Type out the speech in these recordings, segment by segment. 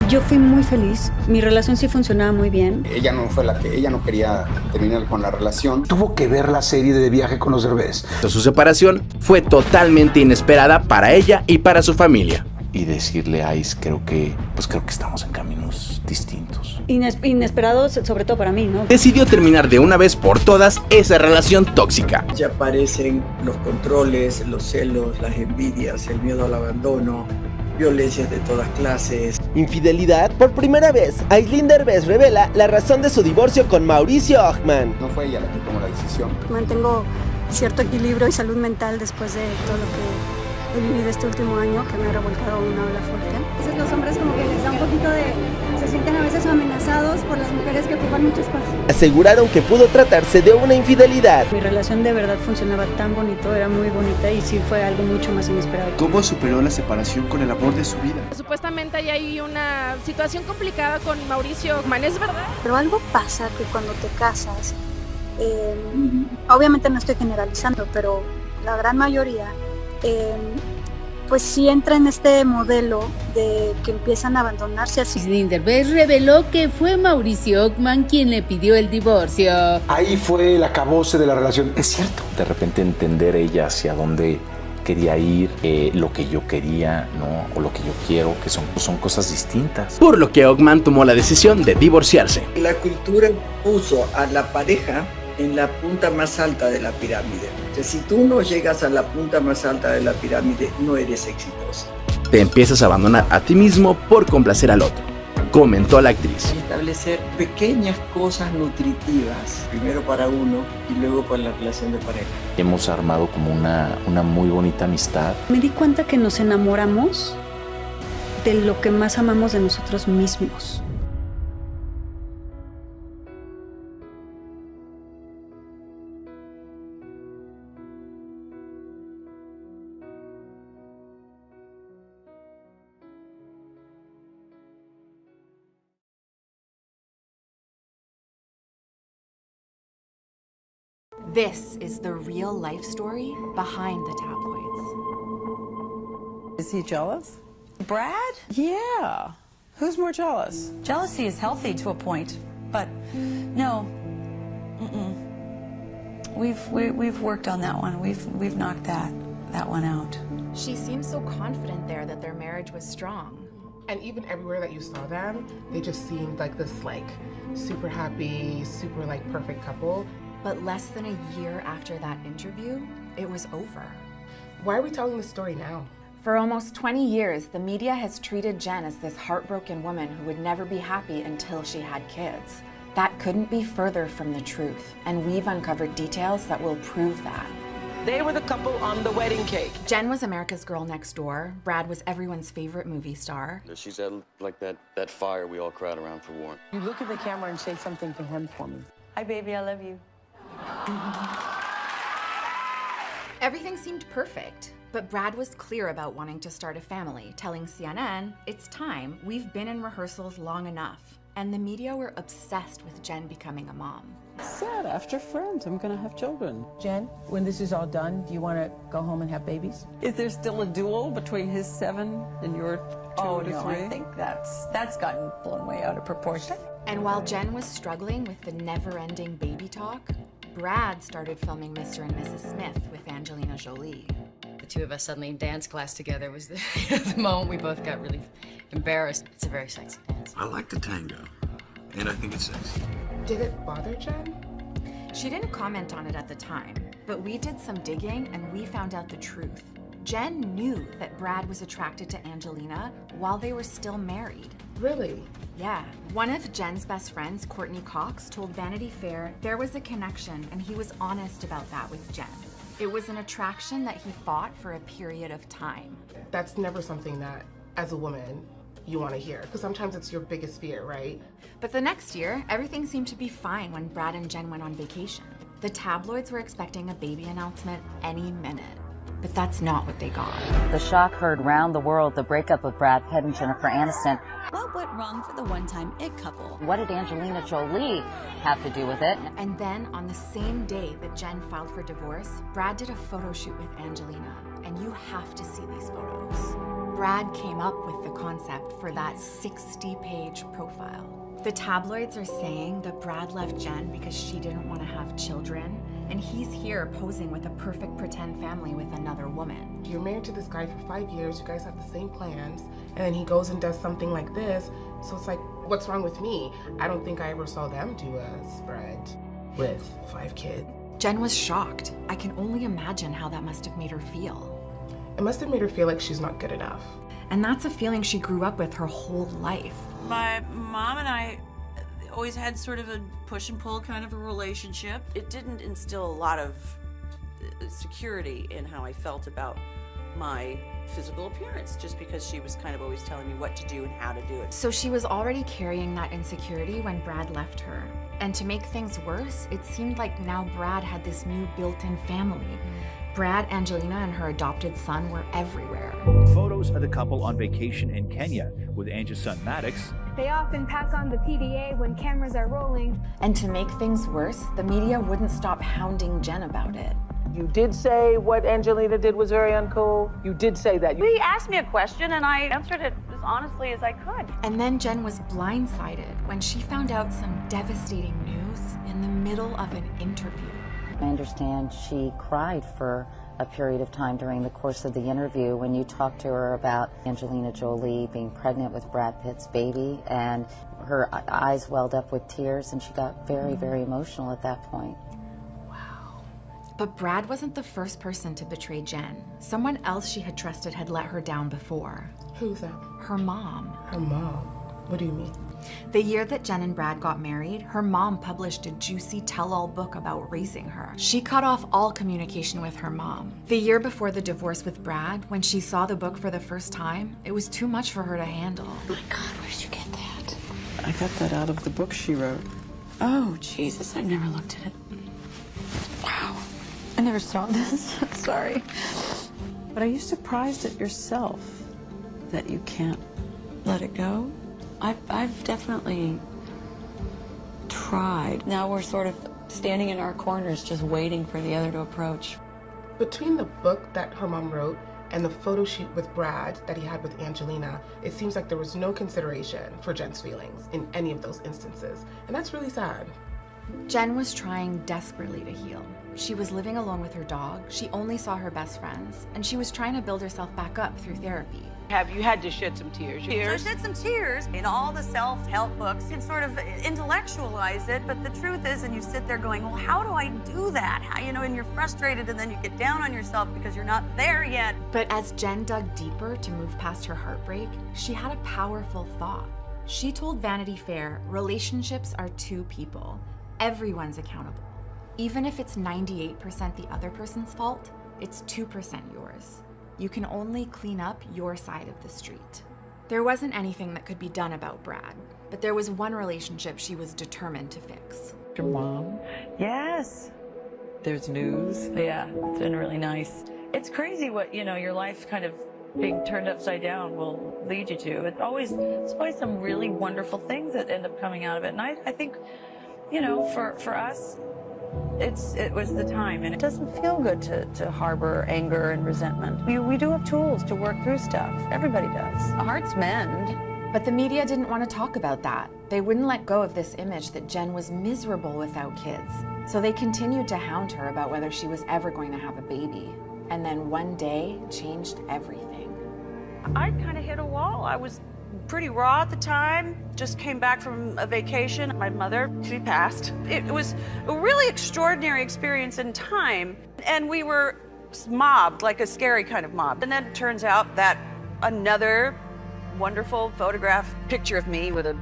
Yo fui muy feliz, mi relación sí funcionaba muy bien. Ella no quería terminar con la relación. Tuvo que ver la serie de Viaje con los Derbez. Su separación fue totalmente inesperada para ella y para su familia. Y decirle a Ais, creo que estamos en caminos distintos. Inesperados, sobre todo para mí, ¿no? Decidió terminar de una vez por todas esa relación tóxica. Ya aparecen los controles, los celos, las envidias, el miedo al abandono, violencias de todas clases. Infidelidad. Por primera vez, Aislinn Derbez revela la razón de su divorcio con Mauricio Ochmann. No fue ella la que tomó la decisión. Mantengo cierto equilibrio y salud mental después de todo lo que he vivido este último año, que me ha revolcado una ola fuerte. Entonces los hombres como que les da un poquito de... se sienten a veces amenazados por las mujeres que ocupan mucho espacio. Aseguraron que pudo tratarse de una infidelidad. Mi relación de verdad funcionaba tan bonito, era muy bonita y sí fue algo mucho más inesperado. ¿Cómo superó la separación con el amor de su vida? Supuestamente hay una situación complicada con Mauricio Ochmann, ¿es verdad? Pero algo pasa que cuando te casas, obviamente no estoy generalizando, pero la gran mayoría, pues sí entra en este modelo de que empiezan a abandonarse así. Aislinn Derbez reveló que fue Mauricio Ochmann quien le pidió el divorcio. Ahí fue el acabose de la relación. Es cierto. De repente entender ella hacia dónde quería ir, lo que yo quería, ¿no? O lo que yo quiero, que son cosas distintas. Por lo que Ochmann tomó la decisión de divorciarse. La cultura puso a la pareja en la punta más alta de la pirámide. Entonces, si tú no llegas a la punta más alta de la pirámide, no eres exitoso. Te empiezas a abandonar a ti mismo por complacer al otro, comentó la actriz. Establecer pequeñas cosas nutritivas, primero para uno y luego para la relación de pareja. Hemos armado como una muy bonita amistad. Me di cuenta que nos enamoramos de lo que más amamos de nosotros mismos. This is the real life story behind the tabloids. Is he jealous? Brad? Yeah. Who's more jealous? Jealousy is healthy to a point, but no. We've worked on that one. We've knocked that one out. She seems so confident there that their marriage was strong. And even everywhere that you saw them, they just seemed like this super happy, super perfect couple. But less than a year after that interview, it was over. Why are we telling this story now? For almost 20 years, the media has treated Jen as this heartbroken woman who would never be happy until she had kids. That couldn't be further from the truth, and we've uncovered details that will prove that. They were the couple on the wedding cake. Jen was America's girl next door. Brad was everyone's favorite movie star. She's like that fire we all crowd around for warmth. You look at the camera and say something to him for me. Hi, baby, I love you. Everything seemed perfect, but Brad was clear about wanting to start a family, telling CNN, "It's time, we've been in rehearsals long enough." And the media were obsessed with Jen becoming a mom. Sad, after friends, I'm gonna have children. Jen, when this is all done, do you want to go home and have babies? Is there still a duel between his 7 and your 2 to 3? I think that's gotten blown way out of proportion. And while Jen was struggling with the never-ending baby talk, Brad started filming Mr. and Mrs. Smith with Angelina Jolie. The two of us suddenly in dance class together was the moment we both got really embarrassed. It's a very sexy dance. I like the tango, and I think it's sexy. Did it bother Jen? She didn't comment on it at the time, but we did some digging and we found out the truth. Jen knew that Brad was attracted to Angelina while they were still married. Really? Yeah. One of Jen's best friends, Courtney Cox, told Vanity Fair there was a connection and he was honest about that with Jen. It was an attraction that he fought for a period of time. That's never something that, as a woman, you want to hear, because sometimes it's your biggest fear, right? But the next year, everything seemed to be fine when Brad and Jen went on vacation. The tabloids were expecting a baby announcement any minute. But that's not what they got. The shock heard round the world, the breakup of Brad Pitt and Jennifer Aniston. What went wrong for the one-time it couple? What did Angelina Jolie have to do with it? And then on the same day that Jen filed for divorce, Brad did a photo shoot with Angelina. And you have to see these photos. Brad came up with the concept for that 60-page profile. The tabloids are saying that Brad left Jen because she didn't want to have children, and he's here posing with a perfect pretend family with another woman. You're married to this guy for 5 years, you guys have the same plans, and then he goes and does something like this, so it's like, what's wrong with me? I don't think I ever saw them do a spread with 5 kids. Jen was shocked. I can only imagine how that must have made her feel. It must have made her feel like she's not good enough. And that's a feeling she grew up with her whole life. My mom and I always had sort of a push and pull kind of a relationship. It didn't instill a lot of security in how I felt about my physical appearance, just because she was kind of always telling me what to do and how to do it. So she was already carrying that insecurity when Brad left her. And to make things worse, it seemed like now Brad had this new built-in family. Brad, Angelina, and her adopted son were everywhere. Photos of the couple on vacation in Kenya with Angie's son Maddox. They often pack on the PDA when cameras are rolling. And to make things worse, the media wouldn't stop hounding Jen about it. You did say what Angelina did was very uncool. You did say that. He asked me a question and I answered it as honestly as I could. And then Jen was blindsided when she found out some devastating news in the middle of an interview. I understand she cried for a period of time during the course of the interview when you talked to her about Angelina Jolie being pregnant with Brad Pitt's baby, and her eyes welled up with tears and she got very, very emotional at that point. But Brad wasn't the first person to betray Jen. Someone else she had trusted had let her down before. Who's that? Her mom. Her mom? What do you mean? The year that Jen and Brad got married, her mom published a juicy tell-all book about raising her. She cut off all communication with her mom. The year before the divorce with Brad, when she saw the book for the first time, it was too much for her to handle. Oh my God, where did you get that? I got that out of the book she wrote. Oh, Jesus, I never looked at it. Wow. I never saw this. Sorry. But are you surprised at yourself that you can't let it go? I've definitely tried. Now we're sort of standing in our corners just waiting for the other to approach. Between the book that her mom wrote and the photo shoot with Brad that he had with Angelina, it seems like there was no consideration for Jen's feelings in any of those instances. And that's really sad. Jen was trying desperately to heal. She was living alone with her dog, she only saw her best friends, and she was trying to build herself back up through therapy. Have you had to shed some tears? So I shed some tears. In all the self-help books, you can sort of intellectualize it, but the truth is, and you sit there going, well, how do I do that? How, you know, and you're frustrated, and then you get down on yourself because you're not there yet. But as Jen dug deeper to move past her heartbreak, she had a powerful thought. She told Vanity Fair, relationships are two people. Everyone's accountable. Even if it's 98% the other person's fault, it's 2% yours. You can only clean up your side of the street. There wasn't anything that could be done about Brad, but there was one relationship she was determined to fix. Your mom? Yes. There's news. Yeah, it's been really nice. It's crazy what, you know, your life kind of being turned upside down will lead you to. It's always some really wonderful things that end up coming out of it. And I think, you know, for us, it was the time, and it doesn't feel good to harbor anger and resentment. We do have tools to work through stuff. Everybody does. Hearts mend. But the media didn't want to talk about that. They wouldn't let go of this image that Jen was miserable without kids. So they continued to hound her about whether she was ever going to have a baby. And then one day changed everything. I kind of hit a wall. I was pretty raw at the time, just came back from a vacation. My mother, she passed. It was a really extraordinary experience in time, and we were mobbed, like a scary kind of mob. And then it turns out that another wonderful photograph picture of me with a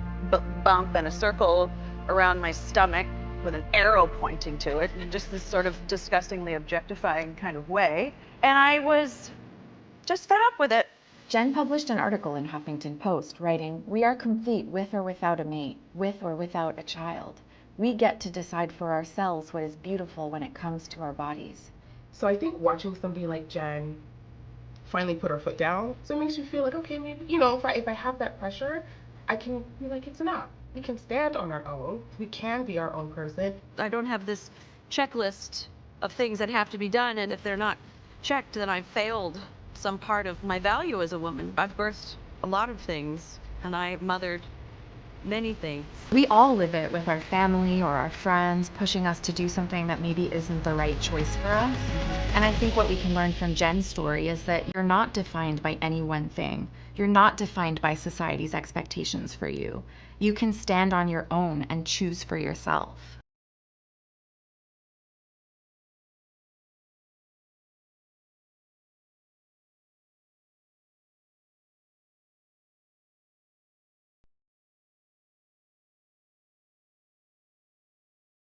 bump and a circle around my stomach with an arrow pointing to it, in just this sort of disgustingly objectifying kind of way. And I was just fed up with it. Jen published an article in Huffington Post writing, "We are complete with or without a mate, with or without a child. We get to decide for ourselves what is beautiful when it comes to our bodies." So I think watching somebody like Jen finally put her foot down, so it makes you feel like, okay, maybe, you know, if I have that pressure, I can be like, it's enough. We can stand on our own. We can be our own person. I don't have this checklist of things that have to be done, and if they're not checked, then I've failed some part of my value as a woman. I've birthed a lot of things, and I mothered many things. We all live it with our family or our friends pushing us to do something that maybe isn't the right choice for us. And I think what we can learn from Jen's story is that you're not defined by any one thing. You're not defined by society's expectations for you. You can stand on your own and choose for yourself.